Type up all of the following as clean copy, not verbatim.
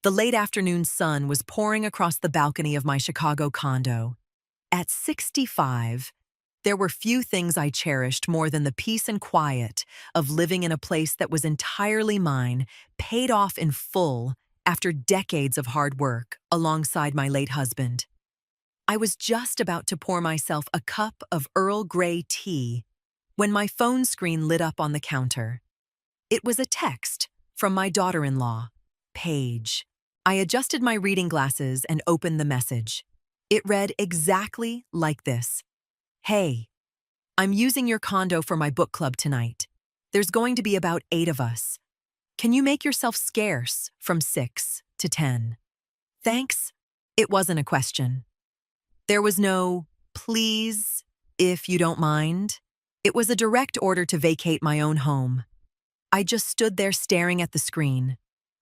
The late afternoon sun was pouring across the balcony of my Chicago condo. At 65, there were few things I cherished more than the peace and quiet of living in a place that was entirely mine, paid off in full after decades of hard work alongside my late husband. I was just about to pour myself a cup of Earl Grey tea when my phone screen lit up on the counter. It was a text from my daughter-in-law, Paige. I adjusted my reading glasses and opened the message. It read exactly like this. Hey, I'm using your condo for my book club tonight. There's going to be about 8 of us. Can you make yourself scarce from 6 to 10? Thanks. It wasn't a question. There was no, please, if you don't mind. It was a direct order to vacate my own home. I just stood there staring at the screen,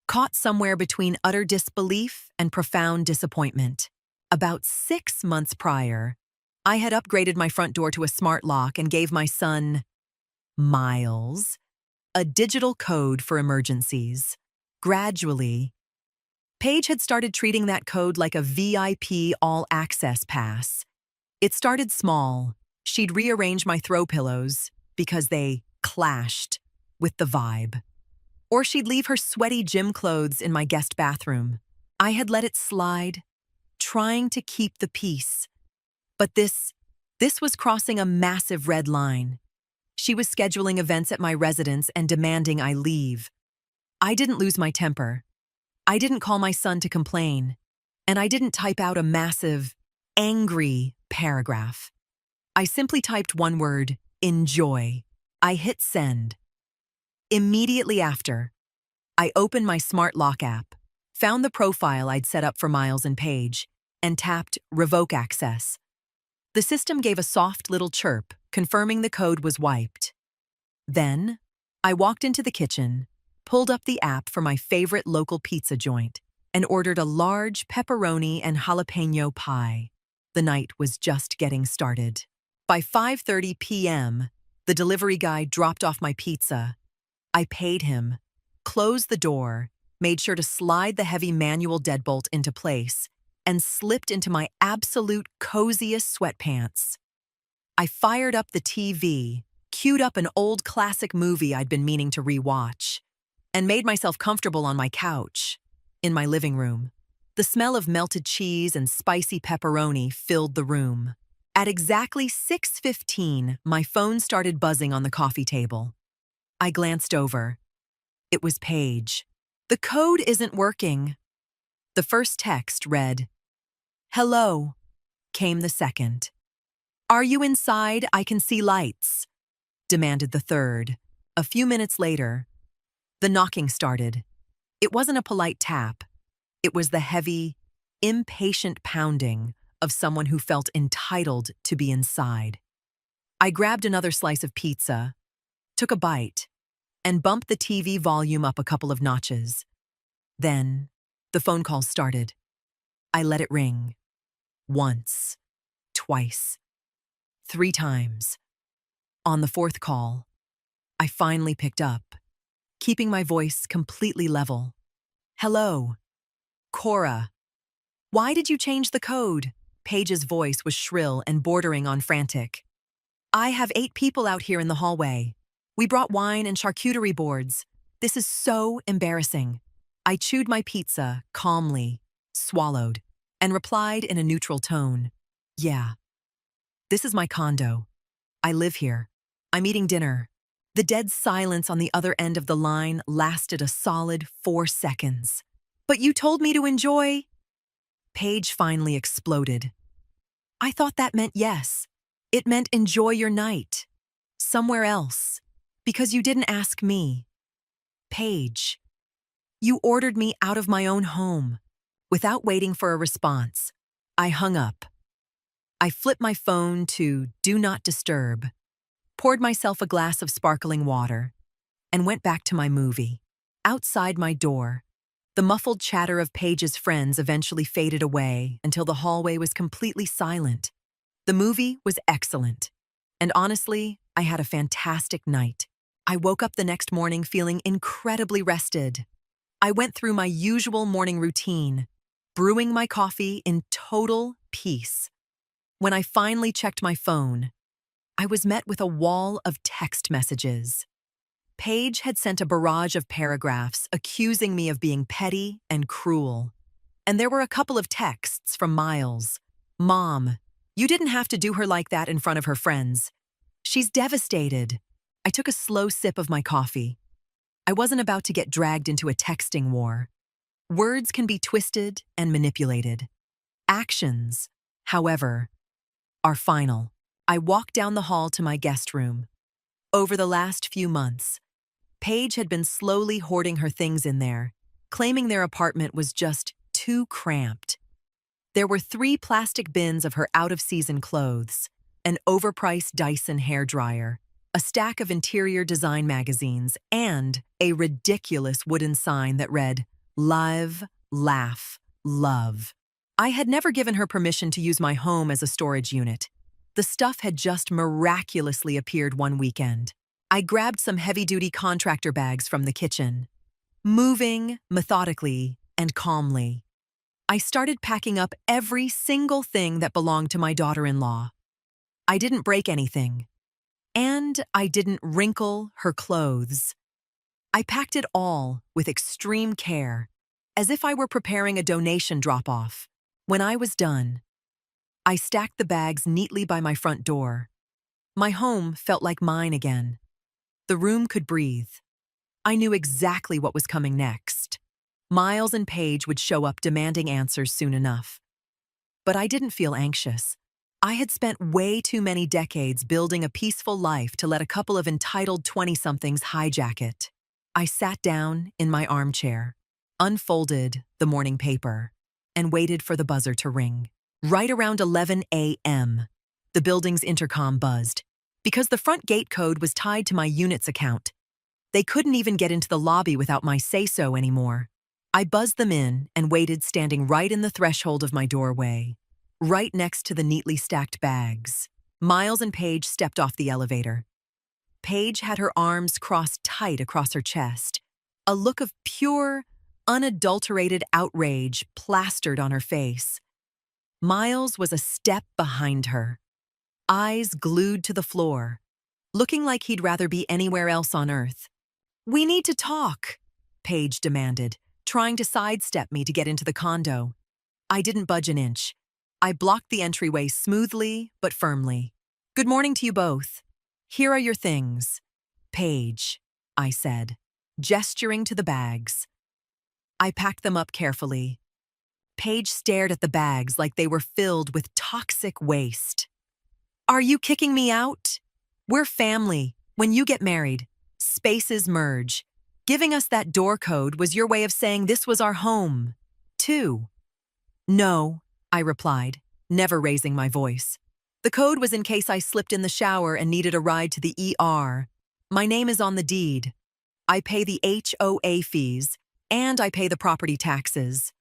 caught somewhere between utter disbelief and profound disappointment. About 6 months prior, I had upgraded my front door to a smart lock and gave my son, Miles, a digital code for emergencies. Gradually, Paige had started treating that code like a VIP all-access pass. It started small. She'd rearrange my throw pillows because they clashed with the vibe. Or she'd leave her sweaty gym clothes in my guest bathroom. I had let it slide, trying to keep the peace. But this was crossing a massive red line. She was scheduling events at my residence and demanding I leave. I didn't lose my temper. I didn't call my son to complain. And I didn't type out a massive, angry paragraph. I simply typed one word, enjoy. I hit send. Immediately after, I opened my smart lock app, found the profile I'd set up for Miles and Paige, and tapped revoke access. The system gave a soft little chirp, confirming the code was wiped. Then, I walked into the kitchen, pulled up the app for my favorite local pizza joint, and ordered a large pepperoni and jalapeno pie. The night was just getting started. By 5:30 p.m., the delivery guy dropped off my pizza. I paid him, closed the door, made sure to slide the heavy manual deadbolt into place, and slipped into my absolute coziest sweatpants. I fired up the TV, queued up an old classic movie I'd been meaning to rewatch, and made myself comfortable on my couch, in my living room. The smell of melted cheese and spicy pepperoni filled the room. At exactly 6:15, my phone started buzzing on the coffee table. I glanced over. It was Paige. The code isn't working. The first text read, hello, came the second. Are you inside? I can see lights, demanded the third. A few minutes later, the knocking started. It wasn't a polite tap. It was the heavy, impatient pounding of someone who felt entitled to be inside. I grabbed another slice of pizza, took a bite, and bumped the TV volume up a couple of notches. Then, the phone call started. I let it ring. Once, twice, 3 times. On the 4th call, I finally picked up, keeping my voice completely level. Hello, Cora. Why did you change the code? Paige's voice was shrill and bordering on frantic. I have 8 people out here in the hallway. We brought wine and charcuterie boards. This is so embarrassing. I chewed my pizza calmly, swallowed, and replied in a neutral tone. Yeah. This is my condo. I live here. I'm eating dinner. The dead silence on the other end of the line lasted a solid 4 seconds. But you told me to enjoy. Paige finally exploded. I thought that meant yes. It meant enjoy your night. Somewhere else. Because you didn't ask me. Paige, you ordered me out of my own home. Without waiting for a response, I hung up. I flipped my phone to Do Not Disturb, poured myself a glass of sparkling water, and went back to my movie. Outside my door, the muffled chatter of Paige's friends eventually faded away until the hallway was completely silent. The movie was excellent, and honestly, I had a fantastic night. I woke up the next morning feeling incredibly rested. I went through my usual morning routine, brewing my coffee in total peace. When I finally checked my phone, I was met with a wall of text messages. Paige had sent a barrage of paragraphs accusing me of being petty and cruel. And there were a couple of texts from Miles. "Mom, you didn't have to do her like that in front of her friends. She's devastated." I took a slow sip of my coffee. I wasn't about to get dragged into a texting war. Words can be twisted and manipulated. Actions, however, are final. I walked down the hall to my guest room. Over the last few months, Paige had been slowly hoarding her things in there, claiming their apartment was just too cramped. There were 3 plastic bins of her out-of-season clothes, an overpriced Dyson hairdryer, a stack of interior design magazines, and a ridiculous wooden sign that read, "Live, Laugh, Love." I had never given her permission to use my home as a storage unit. The stuff had just miraculously appeared one weekend. I grabbed some heavy-duty contractor bags from the kitchen, moving methodically and calmly. I started packing up every single thing that belonged to my daughter-in-law. I didn't break anything, and I didn't wrinkle her clothes. I packed it all with extreme care, as if I were preparing a donation drop-off. When I was done, I stacked the bags neatly by my front door. My home felt like mine again. The room could breathe. I knew exactly what was coming next. Miles and Paige would show up demanding answers soon enough. But I didn't feel anxious. I had spent way too many decades building a peaceful life to let a couple of entitled 20-somethings hijack it. I sat down in my armchair, unfolded the morning paper, and waited for the buzzer to ring. Right around 11 a.m., the building's intercom buzzed. Because the front gate code was tied to my unit's account, they couldn't even get into the lobby without my say-so anymore. I buzzed them in and waited, standing right in the threshold of my doorway, right next to the neatly stacked bags. Miles and Paige stepped off the elevator. Paige had her arms crossed tight across her chest, a look of pure, unadulterated outrage plastered on her face. Miles was a step behind her, eyes glued to the floor, looking like he'd rather be anywhere else on earth. "We need to talk," Paige demanded, trying to sidestep me to get into the condo. I didn't budge an inch. I blocked the entryway smoothly but firmly. "Good morning to you both. Here are your things." "Paige," I said, gesturing to the bags. I packed them up carefully. Paige stared at the bags like they were filled with toxic waste. "Are you kicking me out? We're family. When you get married, spaces merge. Giving us that door code was your way of saying this was our home, too." "No," I replied, never raising my voice. "The code was in case I slipped in the shower and needed a ride to the ER. My name is on the deed. I pay the HOA fees, and I pay the property taxes.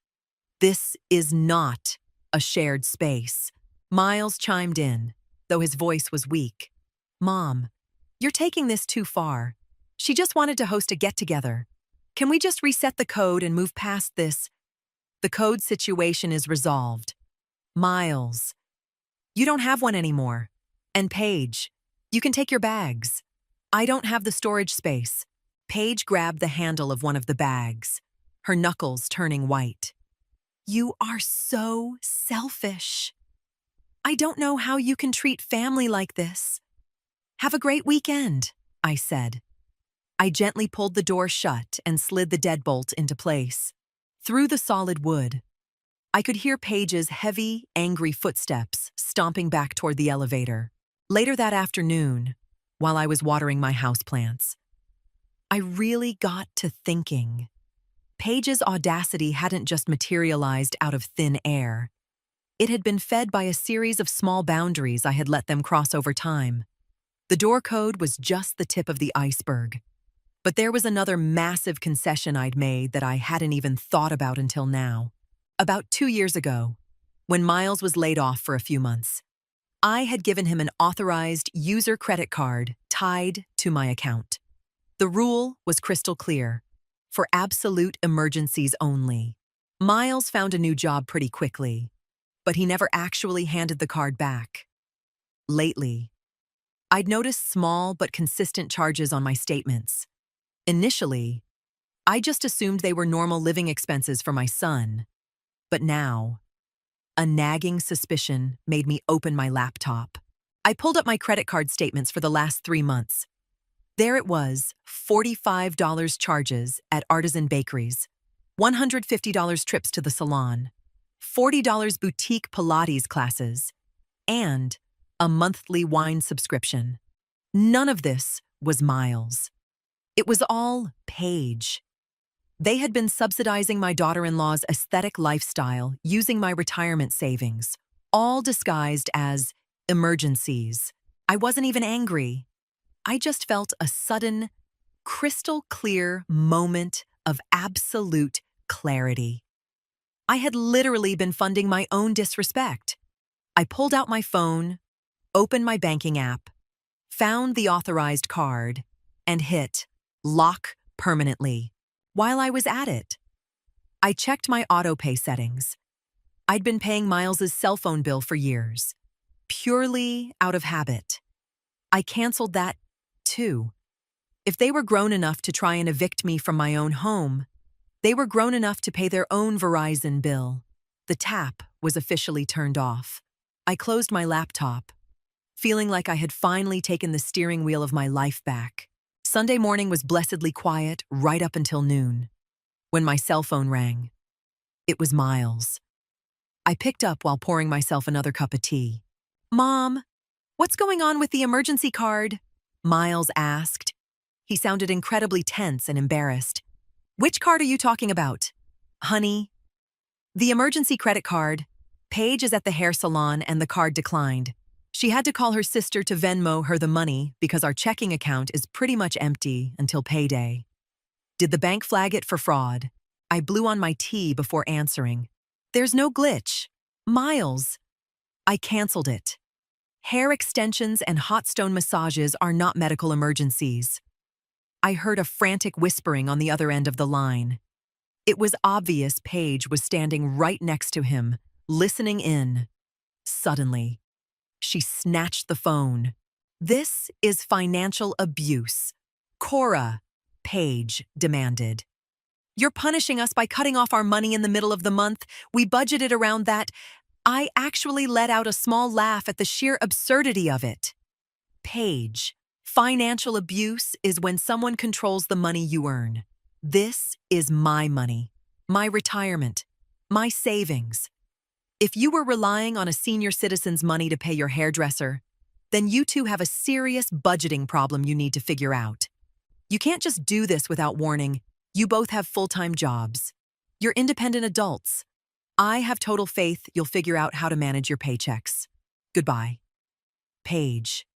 This is not a shared space." Miles chimed in, though his voice was weak. "Mom, you're taking this too far. She just wanted to host a get-together. Can we just reset the code and move past this? The code situation is resolved. Miles, you don't have one anymore. And Paige, you can take your bags. I don't have the storage space." Paige grabbed the handle of one of the bags, her knuckles turning white. "You are so selfish. I don't know how you can treat family like this." "Have a great weekend," I said. I gently pulled the door shut and slid the deadbolt into place. Through the solid wood, I could hear Paige's heavy, angry footsteps stomping back toward the elevator. Later that afternoon, while I was watering my houseplants, I really got to thinking. Paige's audacity hadn't just materialized out of thin air. It had been fed by a series of small boundaries I had let them cross over time. The door code was just the tip of the iceberg. But there was another massive concession I'd made that I hadn't even thought about until now. About 2 years ago, when Miles was laid off for a few months, I had given him an authorized user credit card tied to my account. The rule was crystal clear. for absolute emergencies only. Miles found a new job pretty quickly, but he never actually handed the card back. Lately, I'd noticed small but consistent charges on my statements. Initially, I just assumed they were normal living expenses for my son, but now, a nagging suspicion made me open my laptop. I pulled up my credit card statements for the last 3 months. There it was, $45 charges at artisan bakeries, $150 trips to the salon, $40 boutique Pilates classes, and a monthly wine subscription. None of this was Miles. It was all Paige. They had been subsidizing my daughter-in-law's aesthetic lifestyle using my retirement savings, all disguised as emergencies. I wasn't even angry. I just felt a sudden, crystal-clear moment of absolute clarity. I had literally been funding my own disrespect. I pulled out my phone, opened my banking app, found the authorized card, and hit lock permanently. While I was at it, I checked my auto-pay settings. I'd been paying Miles's cell phone bill for years, purely out of habit. I canceled that, too. If they were grown enough to try and evict me from my own home, they were grown enough to pay their own Verizon bill. The tap was officially turned off. I closed my laptop, feeling like I had finally taken the steering wheel of my life back. Sunday morning was blessedly quiet right up until noon. When my cell phone rang, it was Miles. I picked up while pouring myself another cup of tea. "Mom, what's going on with the emergency card?" Miles asked. He sounded incredibly tense and embarrassed. "Which card are you talking about?" "Honey, the emergency credit card. Paige is at the hair salon and the card declined. She had to call her sister to Venmo her the money because our checking account is pretty much empty until payday." "Did the bank flag it for fraud?" I blew on my tea before answering. "There's no glitch. Miles, I canceled it. Hair extensions and hot stone massages are not medical emergencies." I heard a frantic whispering on the other end of the line. It was obvious Paige was standing right next to him, listening in. Suddenly, she snatched the phone. "This is financial abuse. Cora," Paige demanded. "You're punishing us by cutting off our money in the middle of the month. We budgeted around that." I actually let out a small laugh at the sheer absurdity of it. "Paige, financial abuse is when someone controls the money you earn. This is my money, my retirement, my savings. If you were relying on a senior citizen's money to pay your hairdresser, then you two have a serious budgeting problem you need to figure out. You can't just do this without warning. You both have full-time jobs. You're independent adults. I have total faith you'll figure out how to manage your paychecks. Goodbye." Paige.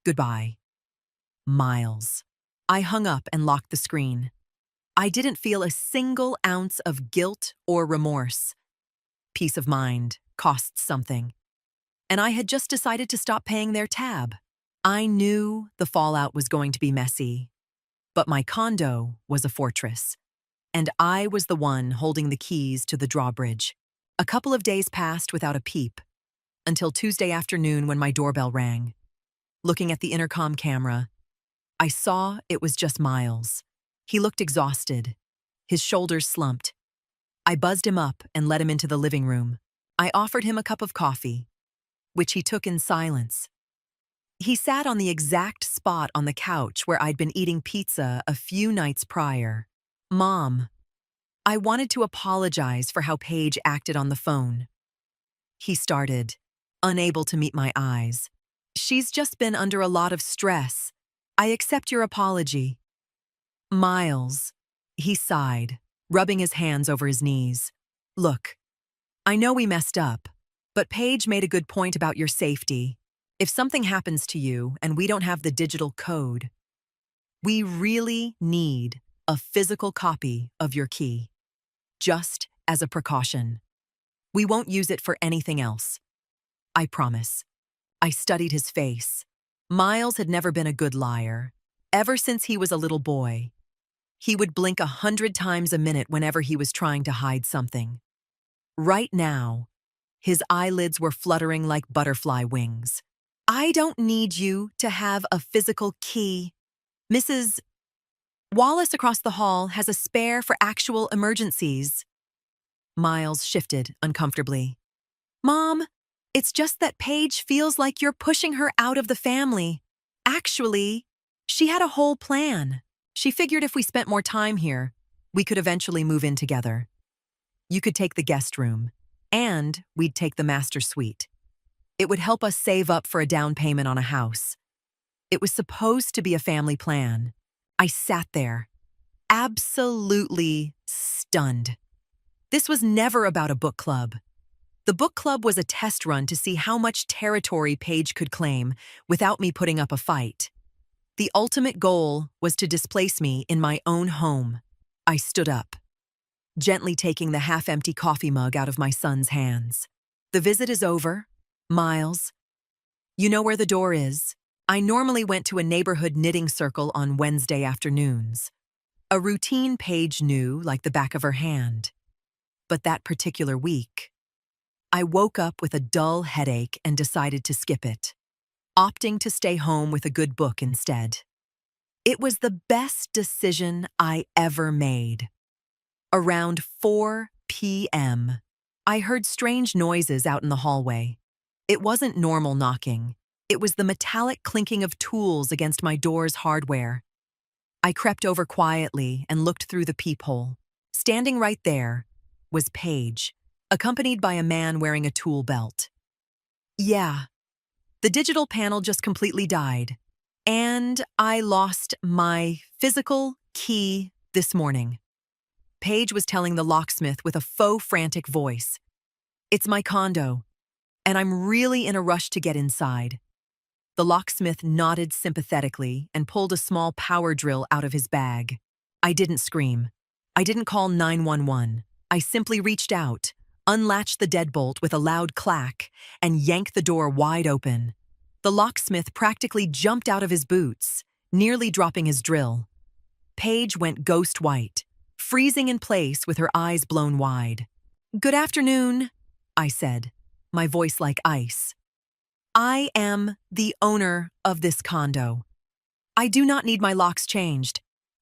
Goodbye. Miles. I hung up and locked the screen. I didn't feel a single ounce of guilt or remorse. Peace of mind costs something. And I had just decided to stop paying their tab. I knew the fallout was going to be messy, but my condo was a fortress, and I was the one holding the keys to the drawbridge. A couple of days passed without a peep, until Tuesday afternoon when my doorbell rang. Looking at the intercom camera, I saw it was just Miles. He looked exhausted, his shoulders slumped. I buzzed him up and led him into the living room. I offered him a cup of coffee, which he took in silence. He sat on the exact spot on the couch where I'd been eating pizza a few nights prior. "Mom, I wanted to apologize for how Paige acted on the phone," he started, unable to meet my eyes. "She's just been under a lot of stress. I accept your apology." "Miles," he sighed, rubbing his hands over his knees. "Look, I know we messed up, but Paige made a good point about your safety. If something happens to you and we don't have the digital code, we really need a physical copy of your key, just as a precaution. We won't use it for anything else. I promise." I studied his face. Miles had never been a good liar, ever since he was a little boy. He would blink 100 times a minute whenever he was trying to hide something. Right now, his eyelids were fluttering like butterfly wings. I don't need you to have a physical key. Mrs. Wallace across the hall has a spare for actual emergencies. Miles shifted uncomfortably. Mom, it's just that Paige feels like you're pushing her out of the family. Actually, she had a whole plan. She figured if we spent more time here, we could eventually move in together. You could take the guest room, and we'd take the master suite. It would help us save up for a down payment on a house. It was supposed to be a family plan. I sat there, absolutely stunned. This was never about a book club. The book club was a test run to see how much territory Paige could claim without me putting up a fight. The ultimate goal was to displace me in my own home. I stood up, gently taking the half-empty coffee mug out of my son's hands. The visit is over, Miles. You know where the door is. I normally went to a neighborhood knitting circle on Wednesday afternoons. A routine Paige knew like the back of her hand. But that particular week, I woke up with a dull headache and decided to skip it, opting to stay home with a good book instead. It was the best decision I ever made. Around 4 p.m., I heard strange noises out in the hallway. It wasn't normal knocking. It was the metallic clinking of tools against my door's hardware. I crept over quietly and looked through the peephole. Standing right there was Paige, accompanied by a man wearing a tool belt. Yeah, the digital panel just completely died, and I lost my physical key this morning. Paige was telling the locksmith with a faux frantic voice. It's my condo, and I'm really in a rush to get inside. The locksmith nodded sympathetically and pulled a small power drill out of his bag. I didn't scream. I didn't call 911. I simply reached out, unlatched the deadbolt with a loud clack, and yanked the door wide open. The locksmith practically jumped out of his boots, nearly dropping his drill. Paige went ghost white, freezing in place with her eyes blown wide. Good afternoon, I said, my voice like ice. I am the owner of this condo. I do not need my locks changed.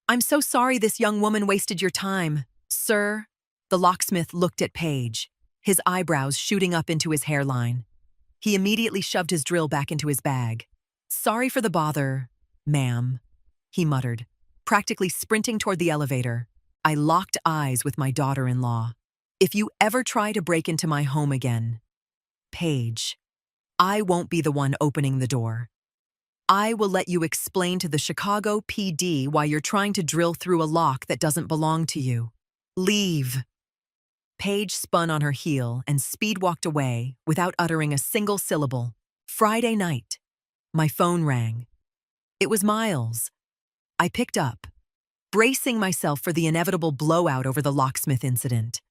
I'm so sorry this young woman wasted your time, sir. The locksmith looked at Paige, his eyebrows shooting up into his hairline. He immediately shoved his drill back into his bag. Sorry for the bother, ma'am, he muttered, practically sprinting toward the elevator. I locked eyes with my daughter-in-law. If you ever try to break into my home again, Paige, I won't be the one opening the door. I will let you explain to the Chicago PD why you're trying to drill through a lock that doesn't belong to you. Leave. Paige spun on her heel and speed-walked away without uttering a single syllable. Friday night. My phone rang. It was Miles. I picked up, bracing myself for the inevitable blowout over the locksmith incident.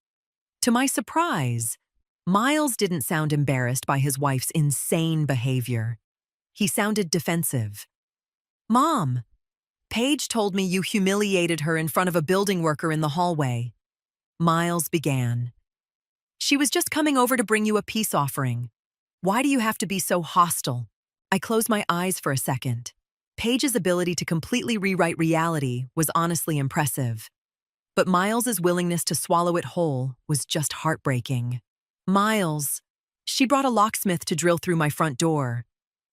To my surprise, Miles didn't sound embarrassed by his wife's insane behavior. He sounded defensive. Mom, Paige told me you humiliated her in front of a building worker in the hallway. Miles began. She was just coming over to bring you a peace offering. Why do you have to be so hostile? I closed my eyes for a second. Paige's ability to completely rewrite reality was honestly impressive. But Miles's willingness to swallow it whole was just heartbreaking. Miles, she brought a locksmith to drill through my front door.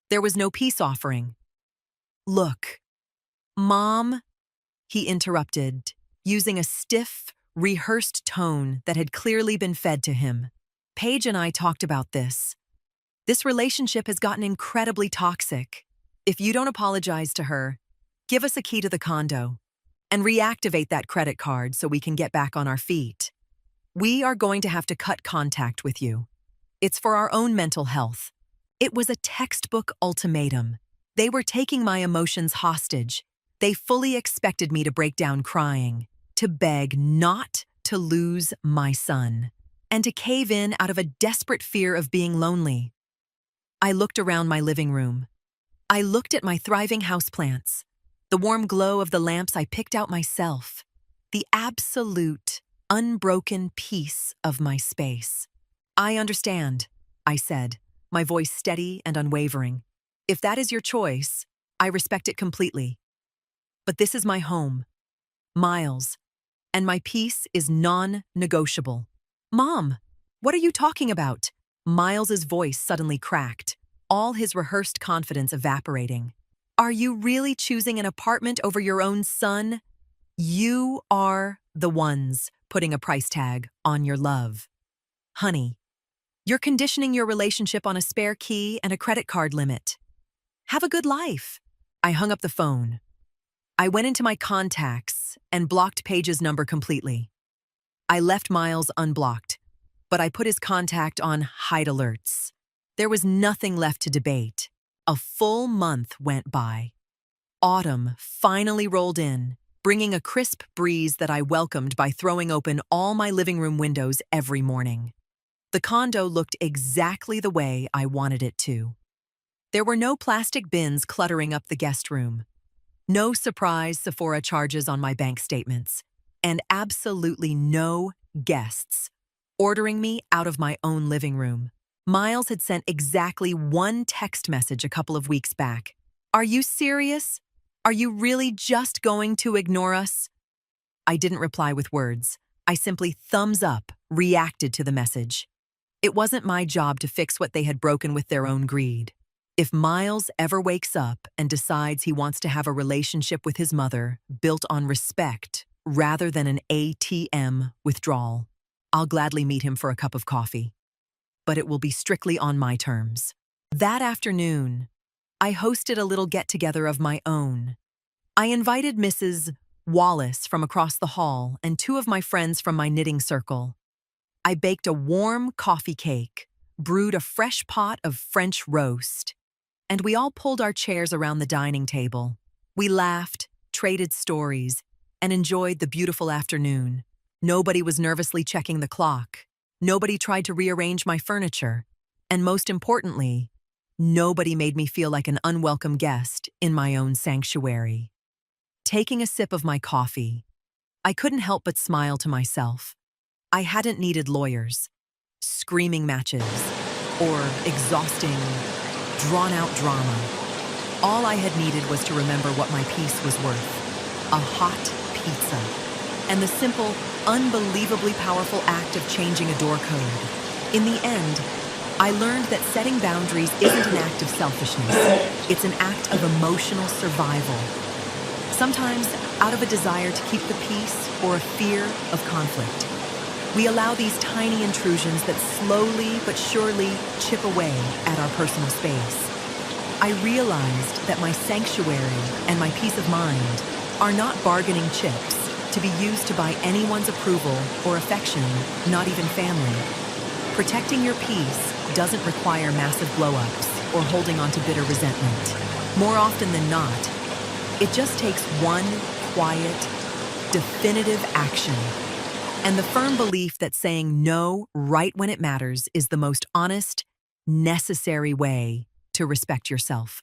There was no peace offering. Look, Mom, he interrupted, using a stiff, rehearsed tone that had clearly been fed to him. Paige and I talked about this. This relationship has gotten incredibly toxic. If you don't apologize to her, give us a key to the condo and reactivate that credit card so we can get back on our feet. We are going to have to cut contact with you. It's for our own mental health. It was a textbook ultimatum. They were taking my emotions hostage. They fully expected me to break down crying, to beg not to lose my son, and to cave in out of a desperate fear of being lonely. I looked around my living room. I looked at my thriving houseplants. The warm glow of the lamps I picked out myself. The absolute, unbroken peace of my space. "I understand," I said, my voice steady and unwavering. "If that is your choice, I respect it completely. But this is my home, Miles, and my peace is non-negotiable." "Mom, what are you talking about?" Miles's voice suddenly cracked, all his rehearsed confidence evaporating. "Are you really choosing an apartment over your own son? You are the ones putting a price tag on your love. Honey, you're conditioning your relationship on a spare key and a credit card limit. Have a good life." I hung up the phone. I went into my contacts and blocked Paige's number completely. I left Miles unblocked, but I put his contact on hide alerts. There was nothing left to debate. A full month went by. Autumn finally rolled in, bringing a crisp breeze that I welcomed by throwing open all my living room windows every morning. The condo looked exactly the way I wanted it to. There were no plastic bins cluttering up the guest room, no surprise Sephora charges on my bank statements, and absolutely no guests ordering me out of my own living room. Miles had sent exactly one text message a couple of weeks back. "Are you serious? Are you really just going to ignore us?" I didn't reply with words. I simply thumbs up, reacted to the message. It wasn't my job to fix what they had broken with their own greed. If Miles ever wakes up and decides he wants to have a relationship with his mother built on respect rather than an ATM withdrawal, I'll gladly meet him for a cup of coffee. But it will be strictly on my terms. That afternoon, I hosted a little get-together of my own. I invited Mrs. Wallace from across the hall and two of my friends from my knitting circle. I baked a warm coffee cake, brewed a fresh pot of French roast, and we all pulled our chairs around the dining table. We laughed, traded stories, and enjoyed the beautiful afternoon. Nobody was nervously checking the clock. Nobody tried to rearrange my furniture. And most importantly, nobody made me feel like an unwelcome guest in my own sanctuary. Taking a sip of my coffee, I couldn't help but smile to myself. I hadn't needed lawyers, screaming matches, or exhausting, drawn-out drama. All I had needed was to remember what my peace was worth: a hot pizza, and the simple, unbelievably powerful act of changing a door code. In the end, I learned that setting boundaries isn't an act of selfishness. It's an act of emotional survival. Sometimes out of a desire to keep the peace or a fear of conflict. We allow these tiny intrusions that slowly but surely chip away at our personal space. I realized that my sanctuary and my peace of mind are not bargaining chips to be used to buy anyone's approval or affection, not even family. Protecting your peace doesn't require massive blow-ups or holding on to bitter resentment. More often than not, it just takes one quiet, definitive action, and the firm belief that saying no right when it matters is the most honest, necessary way to respect yourself.